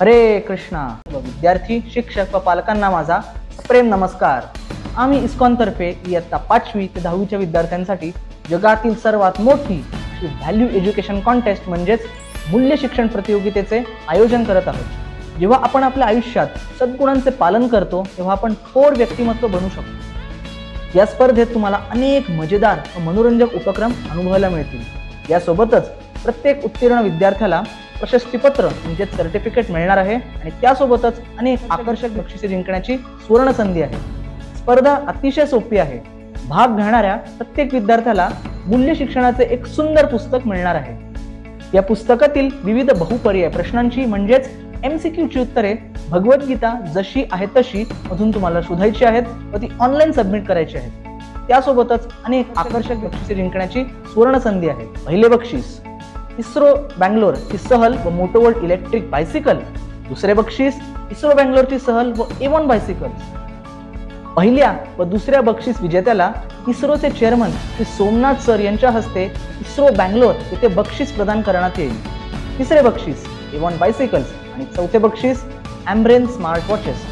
हरे कृष्णा. विद्यार्थी, शिक्षक व पालकांना माझा प्रेम नमस्कार. आम्ही इस्कॉनतर्फे इयत्ता 5वी ते 10वीच्या विद्यार्थ्यांसाठी जगातील सर्वात मोठी व्हॅल्यू एज्युकेशन कॉन्टेस्ट म्हणजेच मूल्य शिक्षण प्रतियोगितेचे आयोजन करत आहोत. जेव्हा आपण आपल्या आयुष्यात सद्गुणांचे पालन करतो तेव्हा आपण थोर व्यक्तिमत्व बनू शकतो. या स्पर्धेत तुम्हाला अनेक मजेदार व मनोरंजक उपक्रम अनुभवायला मिळतील. यासोबतच प्रत्येक उत्तीर्ण विद्यार्थ्याला प्रशस्तीपत्र म्हणजे सर्टिफिकेट मिळणार आहे आणि त्यासोबतच अनेक आकर्षक बक्षिसे जिंकण्याची सुवर्ण संधी आहे. स्पर्धा अतिशय सोपी आहे. भाग घेणाऱ्या प्रत्येक विद्यार्थ्याला मूल्य शिक्षणाचे एक सुंदर पुस्तक मिळणार आहे. या पुस्तकातील विविध बहुपर्याय प्रश्नांची म्हणजेच MCQची उत्तरे भगवद्गीता जशी आहे तशी मधून तुम्हाला शोधायची आहेत व ती ऑनलाईन सबमिट करायची आहेत. त्यासोबतच अनेक आकर्षक बक्षिसे जिंकण्याची सुवर्ण संधी आहे. पहिले बक्षीस इस्रो बँगलोर ची सहल व मोटोवर्ल्ड इलेक्ट्रिक बायसिकल. दुसरे बक्षीस इस्रो बँगलोरची सहल व A1 बायसिकल. पहिल्या व दुसऱ्या बक्षीस विजेत्याला इस्रोचे चेअरमन श्री सोमनाथ सर यांच्या हस्ते इस्रो बँगलोर येथे बक्षीस प्रदान करण्यात येईल. तिसरे बक्षीस A1 बायसिकल्स आणि चौथे बक्षीस एम्ब्रेन स्मार्ट वॉचेस.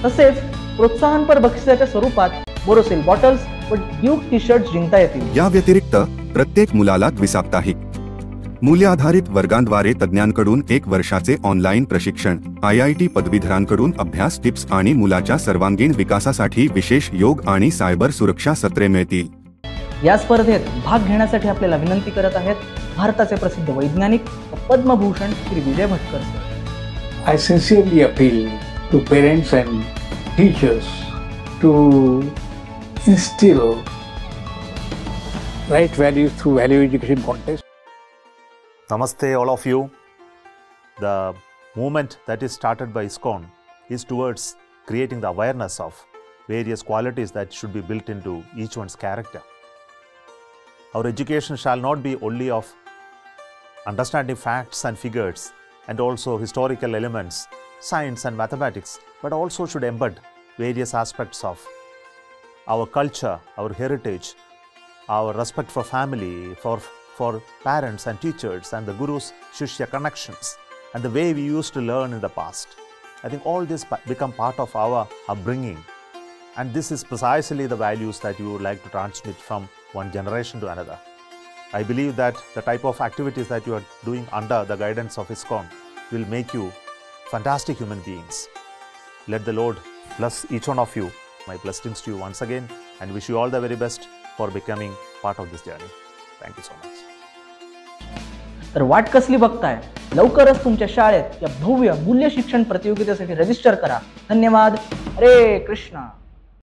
तसेच प्रोत्साहनपर बक्षिसाच्या स्वरूपात बोरोसिल बॉटल्स व ड्यूक टी शर्ट जिंकता येतील. या व्यतिरिक्त प्रत्येक मुलाला द्विसाप्ताहिक मूल्य आधारित वर्गांद्वारे तज्ञांकडून 1 वर्षाचे ऑनलाईन प्रशिक्षण, IIT पदवीधरांकडून अभ्यास टिप्स आणि मुलाच्या सर्वांगीण विकासासाठी विशेष योग आणि सायबर सुरक्षा सत्रे मिळतील. या स्पर्धेत भाग घेण्यासाठी आपल्याला विनंती करत आहेत भारताचे प्रसिद्ध वैज्ञानिक व Padmabhushan Shri Vijay Bhatkar sir. I sincerely appeal to parents and teachers to instill right values through value education contest. Namaste all of you. The movement that is started by ISKCON is towards creating the awareness of various qualities that should be built into each one's character. Our education shall not be only of understanding facts and figures and also historical elements, science and mathematics, but also should embed various aspects of our culture, our heritage, our respect for family, for parents and teachers and the Guru's Shishya connections and the way we used to learn in the past. I think all this become part of our upbringing, and this is precisely the values that you would like to transmit from one generation to another. I believe that the type of activities that you are doing under the guidance of ISKCON will make you fantastic human beings. Let the Lord bless each one of you. My blessings to you once again and wish you all the very best for becoming part of this journey. Thank you so much. तर वाट कसली बघताय? लवकरच तुमच्या शाळेत या भव्य मूल्य शिक्षण प्रतियोगितेसाठी रजिस्टर करा. धन्यवाद. हरे कृष्णा.